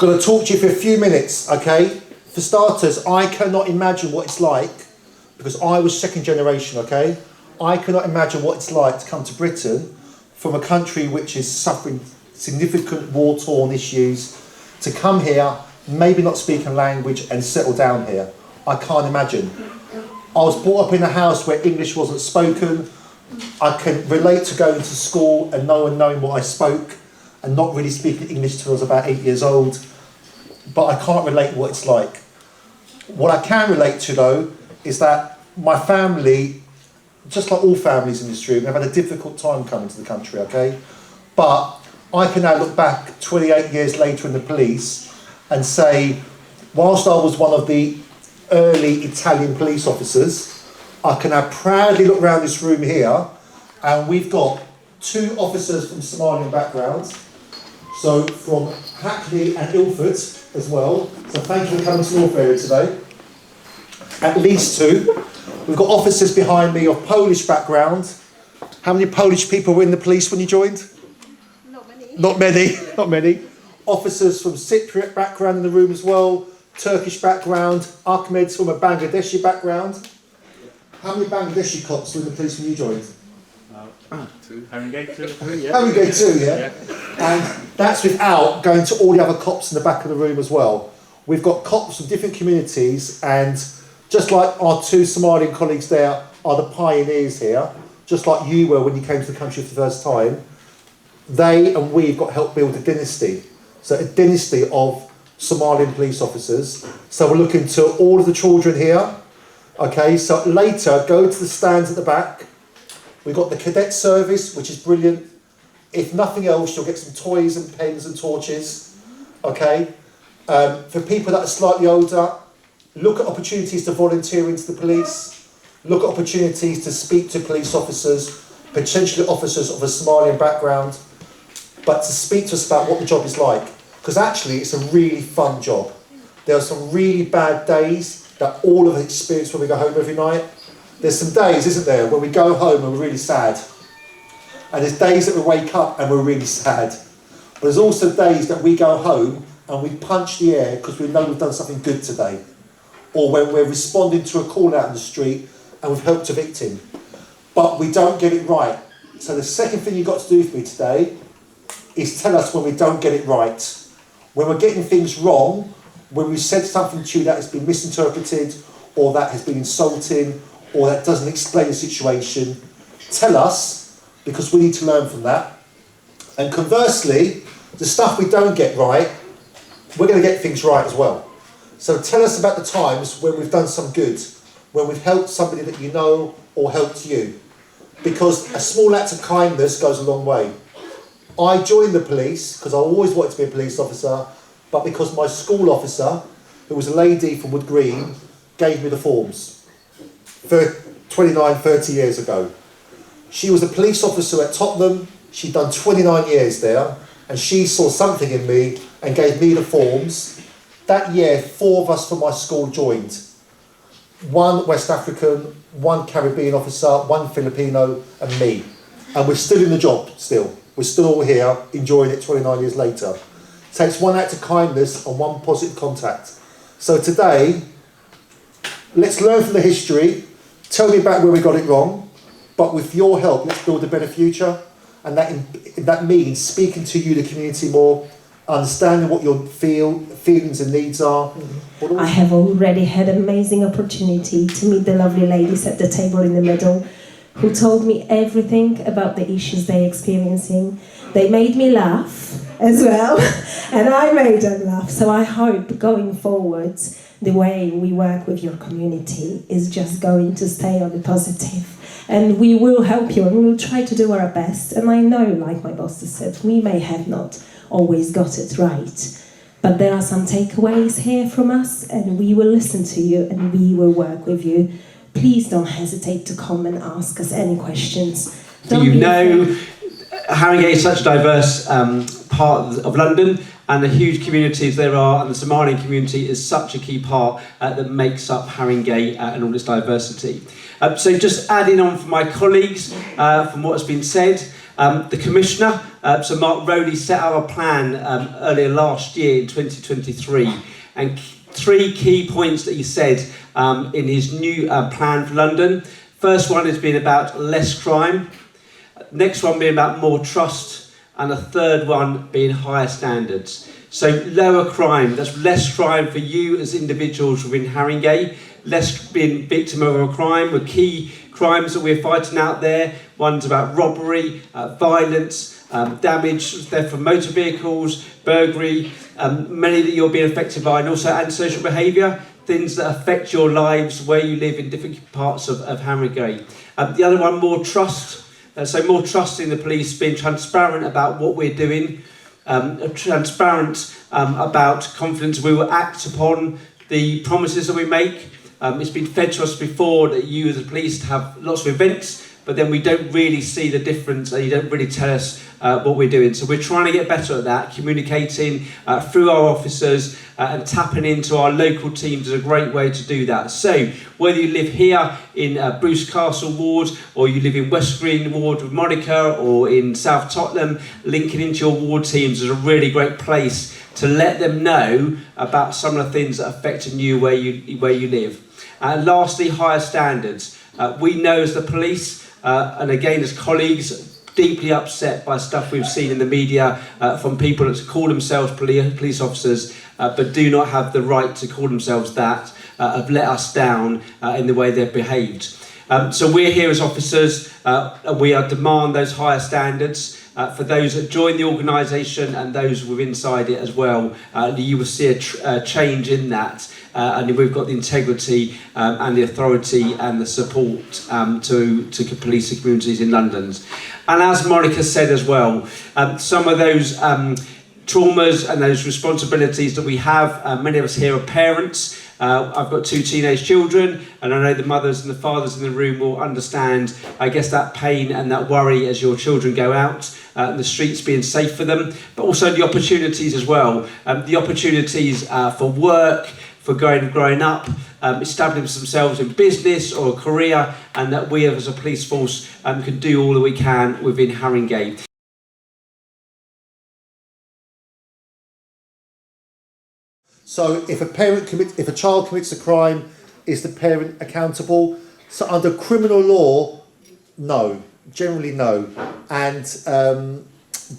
Going to talk to you for a few minutes, okay? For starters, I cannot imagine what it's like, because I was second generation, okay? I cannot imagine what it's like to come to Britain from a country which is suffering significant war-torn issues, to come here, maybe not speak a language and settle down here. I can't imagine. I was brought up in a house where English wasn't spoken. I can relate to going to school and no one knowing what I spoke and not really speaking English till I was about 8 years old. But I can't relate what it's like. What I can relate to though is that my family, just like all families in this room, have had a difficult time coming to the country, okay? But I can now look back 28 years later in the police and say, whilst I was one of the early Italian police officers, I can now proudly look around this room here and we've got 2 officers from Somalian backgrounds, so from Hackney and Ilford as well, so thank you for coming to North area today. At least 2. We've got officers behind me of Polish background. How many Polish people were in the police when you joined? Not many. Not many, not many. Officers from Cypriot background in the room as well, Turkish background, Ahmed's from a Bangladeshi background. How many Bangladeshi cops were in the police when you joined? 2. Haringey, 2, yeah. Haringey 2, yeah? And that's without going to all the other cops in the back of the room as well. We've got cops from different communities, and just like our 2 Somalian colleagues there are the pioneers here, just like you were when you came to the country for the first time, they and we've got to help build a dynasty. So a dynasty of Somalian police officers. So we're looking to all of the children here. Okay, so later, go to the stands at the back. We've got the cadet service, which is brilliant. If nothing else, you'll get some toys and pens and torches. Okay, for people that are slightly older, look at opportunities to volunteer into the police. Look at opportunities to speak to police officers, potentially officers of a Somalian background, but to speak to us about what the job is like. Because actually, it's a really fun job. There are some really bad days that all of us experience when we go home every night. There's some days, isn't there, when we go home and we're really sad. And there's days that we wake up and we're really sad. But there's also days that we go home and we punch the air because we know we've done something good today. Or when we're responding to a call out in the street and we've helped a victim. But we don't get it right. So the second thing you've got to do for me today is tell us when we don't get it right. When we're getting things wrong, when we've said something to you that has been misinterpreted, or that has been insulting, or that doesn't explain the situation, tell us, because we need to learn from that. And conversely, the stuff we don't get right, we're going to get things right as well. So tell us about the times when we've done some good, when we've helped somebody that you know or helped you. Because a small act of kindness goes a long way. I joined the police because I always wanted to be a police officer, but because my school officer, who was a lady from Wood Green, gave me the forms 29, 30 years ago. She was a police officer at Tottenham. She'd done 29 years there, and she saw something in me and gave me the forms. That year, 4 of us from my school joined. 1 West African, 1 Caribbean officer, 1 Filipino, and me. And we're still in the job, still. We're still all here, enjoying it 29 years later. It takes 1 act of kindness and 1 positive contact. So today, let's learn from the history, tell me about where we got it wrong, but with your help, let's build a better future. And that means speaking to you, the community, more, understanding what your feelings and needs are. I have already had an amazing opportunity to meet the lovely ladies at the table in the middle, who told me everything about the issues they're experiencing. They made me laugh as well, and I made them laugh. So I hope going forward, the way we work with your community is just going to stay on the positive. And we will help you, and we will try to do our best. And I know, like my boss has said, we may have not always got it right, but there are some takeaways here from us, and we will listen to you and we will work with you. Please don't hesitate to come and ask us any questions. Haringey is such a diverse part of London, and the huge communities there are, and the Somali community is such a key part that makes up Haringey and all its diversity. So just adding on from my colleagues, from what has been said, the Commissioner, so Mark Rowley, set out a plan earlier last year in 2023, and 3 key points that he said in his new plan for London. First one has been about less crime, next one being about more trust, and the third one being higher standards. So lower crime, that's less crime for you as individuals within Haringey, less being victim of a crime, with key crimes that we're fighting out there. One's about robbery, violence, damage, theft from motor vehicles, burglary, many that you're being affected by, and also antisocial behaviour, things that affect your lives where you live in different parts of Haringey. The other one, more trust. So more trust in the police, being transparent about what we're doing, transparent about confidence we will act upon the promises that we make. It's been fed to us before that you as the police have lots of events, but then we don't really see the difference and you don't really tell us what we're doing. So we're trying to get better at that, communicating through our officers and tapping into our local teams is a great way to do that. So whether you live here in Bruce Castle Ward, or you live in West Green Ward with Monica, or in South Tottenham, linking into your ward teams is a really great place to let them know about some of the things that are affecting you where you live. And lastly, higher standards. We know as the police, and again as colleagues, deeply upset by stuff we've seen in the media from people that call themselves police officers but do not have the right to call themselves that, have let us down in the way they've behaved. So we're here as officers, and we demand those higher standards for those that join the organisation and those within inside it as well. You will see a change in that. And we've got the integrity and the authority and the support to police and communities in London. And as Monica said as well, some of those traumas and those responsibilities that we have, many of us here are parents. I've got 2 teenage children, and I know the mothers and the fathers in the room will understand, I guess, that pain and that worry as your children go out, the streets being safe for them, but also the opportunities as well. The opportunities for work, for growing up, establishing themselves in business or a career, and that we as a police force can do all that we can within Haringey. So if a child commits a crime, is the parent accountable? So under criminal law, no, generally no. And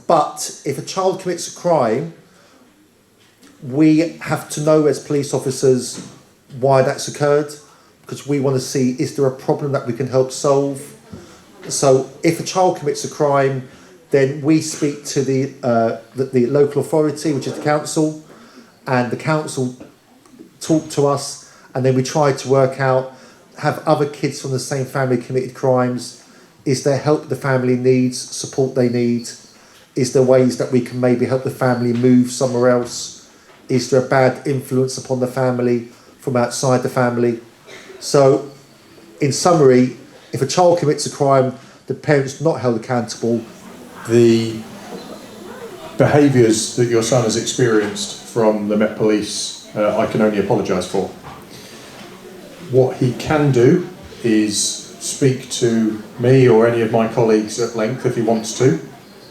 but if a child commits a crime, we have to know as police officers why that's occurred, because we want to see, is there a problem that we can help solve? So if a child commits a crime, then we speak to the local authority, which is the council, and the council talk to us, and then we try to work out, have other kids from the same family committed crimes? Is there help the family needs, support they need? Is there ways that we can maybe help the family move somewhere else? Is there a bad influence upon the family from outside the family? So, in summary, if a child commits a crime, the parent's not held accountable. The behaviours that your son has experienced from the Met Police, I can only apologise for. What he can do is speak to me or any of my colleagues at length if he wants to,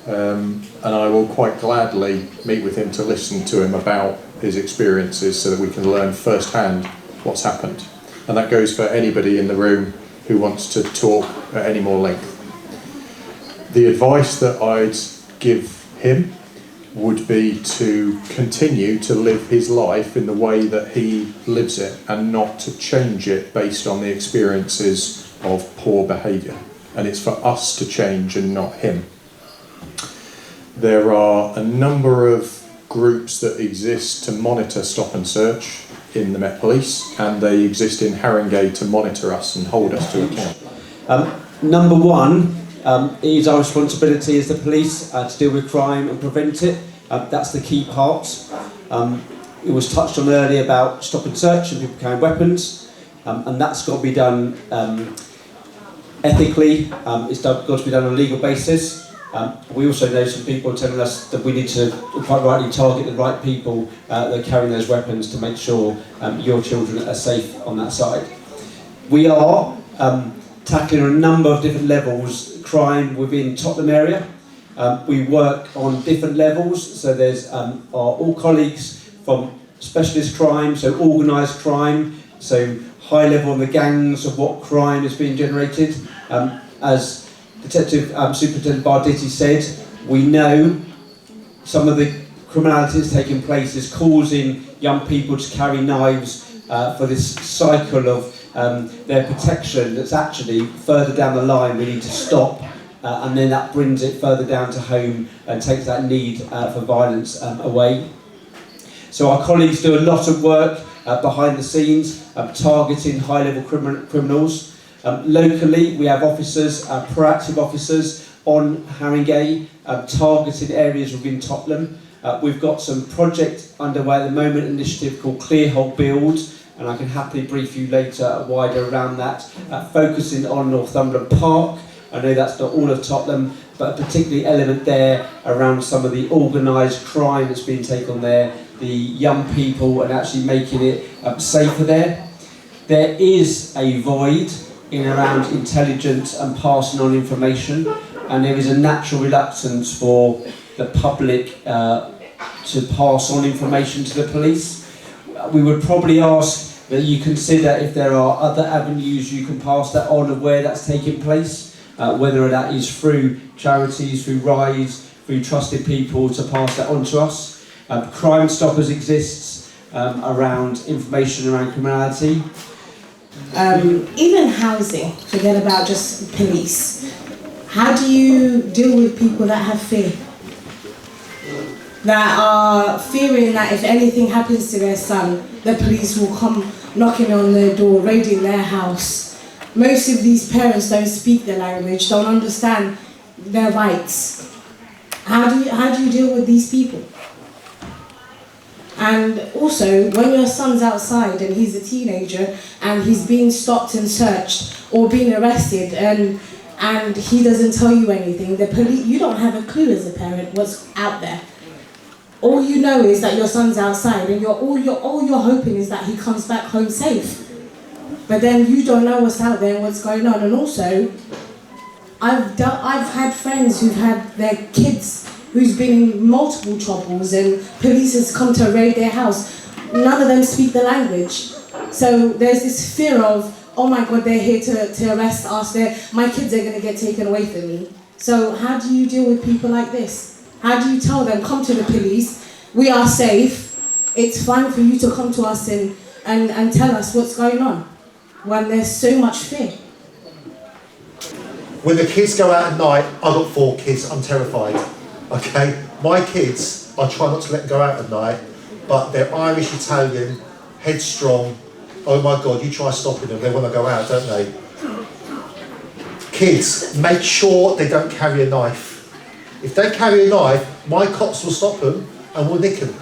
and I will quite gladly meet with him to listen to him about his experiences so that we can learn firsthand what's happened. And that goes for anybody in the room who wants to talk at any more length. The advice that I'd give him would be to continue to live his life in the way that he lives it and not to change it based on the experiences of poor behaviour. And it's for us to change and not him. There are a number of groups that exist to monitor stop and search in the Met Police, and they exist in Haringey to monitor us and hold us to account. Number one, it is our responsibility as the police to deal with crime and prevent it. That's the key part. It was touched on earlier about stop and search and people carrying weapons, and that's got to be done ethically. It's got to be done on a legal basis. We also know some people are telling us that we need to quite rightly target the right people that are carrying those weapons to make sure your children are safe on that side. We are tackling on a number of different levels crime within Tottenham area. We work on different levels, so there's all colleagues from specialist crime, so organised crime, so high level on the gangs of what crime is being generated. As Detective Superintendent Barditti said, we know some of the criminality that's taking place is causing young people to carry knives for this cycle of their protection that's actually further down the line we need to stop, and then that brings it further down to home and takes that need for violence away. So our colleagues do a lot of work behind the scenes, targeting high-level criminals. Locally, we have officers, proactive officers on Haringey, targeted areas within Tottenham. We've got some project underway at the moment, an initiative called Clear Hold Build, and I can happily brief you later wider around that, focusing on Northumberland Park. I know that's not all of Tottenham, but a particular element there around some of the organised crime that's been taken there, the young people, and actually making it safer there. There is a void in around intelligence and passing on information, and there is a natural reluctance for the public to pass on information to the police. We would probably ask that you consider if there are other avenues you can pass that on of where that's taking place, whether that is through charities, through RISE, through trusted people to pass that on to us. Crime Stoppers exists around information around criminality. Even housing, forget about just police. How do you deal with people that have fear? That are fearing that if anything happens to their son, the police will come knocking on their door, raiding their house. Most of these parents don't speak the language, don't understand their rights. How do you deal with these people? And also, when your son's outside and he's a teenager and he's being stopped and searched or being arrested and he doesn't tell you anything, the police, you don't have a clue as a parent what's out there. All you know is that your son's outside and all you're hoping is that he comes back home safe. But then you don't know what's out there and what's going on. And also, I've had friends who've had their kids who's been in multiple troubles and police has come to raid their house. None of them speak the language. So there's this fear of, oh my God, they're here to arrest us, my kids are going to get taken away from me. So how do you deal with people like this? How do you tell them, come to the police, we are safe, it's fine for you to come to us and tell us what's going on, when there's so much fear? When the kids go out at night, I've got 4 kids, I'm terrified. Okay, my kids, I try not to let them go out at night, but they're Irish, Italian, headstrong. Oh my God, you try stopping them, they want to go out, don't they? Kids, make sure they don't carry a knife. If they carry a knife, my cops will stop them and will nick them.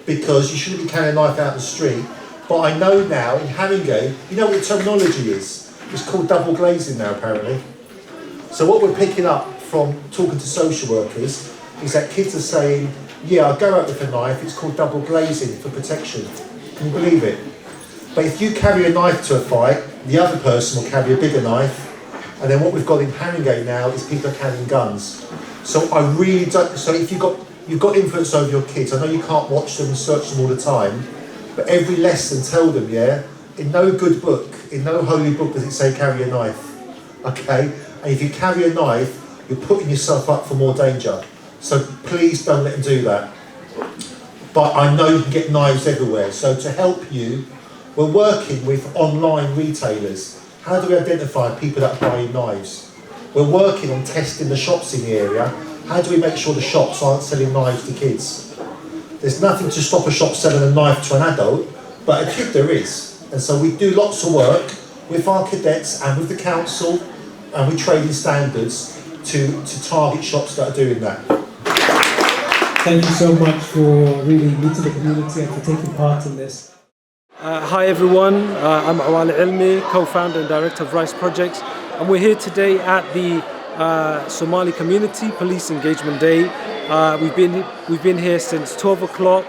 Because you shouldn't be carrying a knife out in the street. But I know now, in Haringey, you know what the terminology is? It's called double glazing now, apparently. So what we're picking up from talking to social workers is that kids are saying, yeah, I'll go out with a knife, it's called double glazing for protection. Can you believe it? But if you carry a knife to a fight, the other person will carry a bigger knife. And then what we've got in Haringey now is people are carrying guns. So I really don't, so if you've got influence over your kids, I know you can't watch them and search them all the time, but every lesson tell them, yeah, in no good book, in no holy book does it say carry a knife, okay? And if you carry a knife, you're putting yourself up for more danger. So please don't let them do that. But I know you can get knives everywhere. So to help you, we're working with online retailers. How do we identify people that are buying knives? We're working on testing the shops in the area. How do we make sure the shops aren't selling knives to kids? There's nothing to stop a shop selling a knife to an adult, but a kid there is. And so we do lots of work with our cadets and with the council, and we trade in standards to target shops that are doing that. Thank you so much for really meeting the community and for taking part in this. Hi everyone, I'm Awal Ilmi, co-founder and director of RISE Projects, and we're here today at the Somali Community Police Engagement Day. We've been here since 12 o'clock.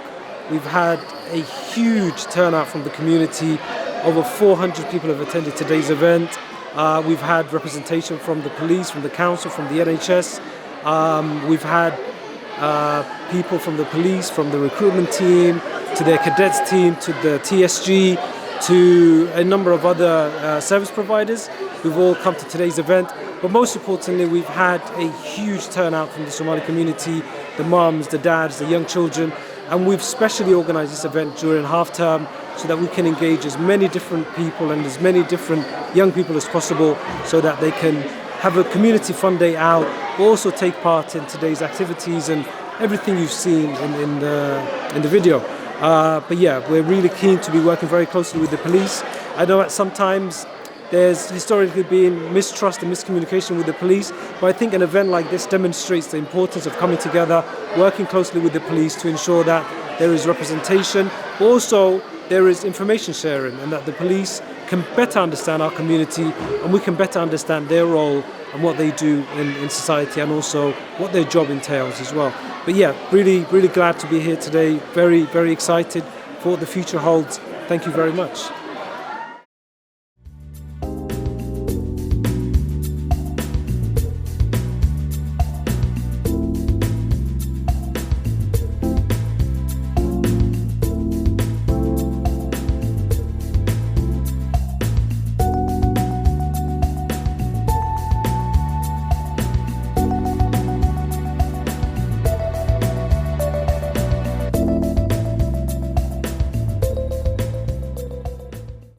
We've had a huge turnout from the community. Over 400 people have attended today's event. We've had representation from the police, from the council, from the NHS. We've had people from the police, from the recruitment team, to their cadets team, to the TSG, to a number of other service providers who've all come to today's event. But most importantly, we've had a huge turnout from the Somali community, the mums, the dads, the young children, and we've specially organised this event during half term so that we can engage as many different people and as many different young people as possible so that they can have a community fun day out, but also take part in today's activities and everything you've seen in the video. But yeah, we're really keen to be working very closely with the police. I know that sometimes there's historically been mistrust and miscommunication with the police, but I think an event like this demonstrates the importance of coming together, working closely with the police to ensure that there is representation, but also there is information sharing and that the police can better understand our community and we can better understand their role and what they do in society and also what their job entails as well. But yeah, really, really glad to be here today. Very, very excited for what the future holds. Thank you very much.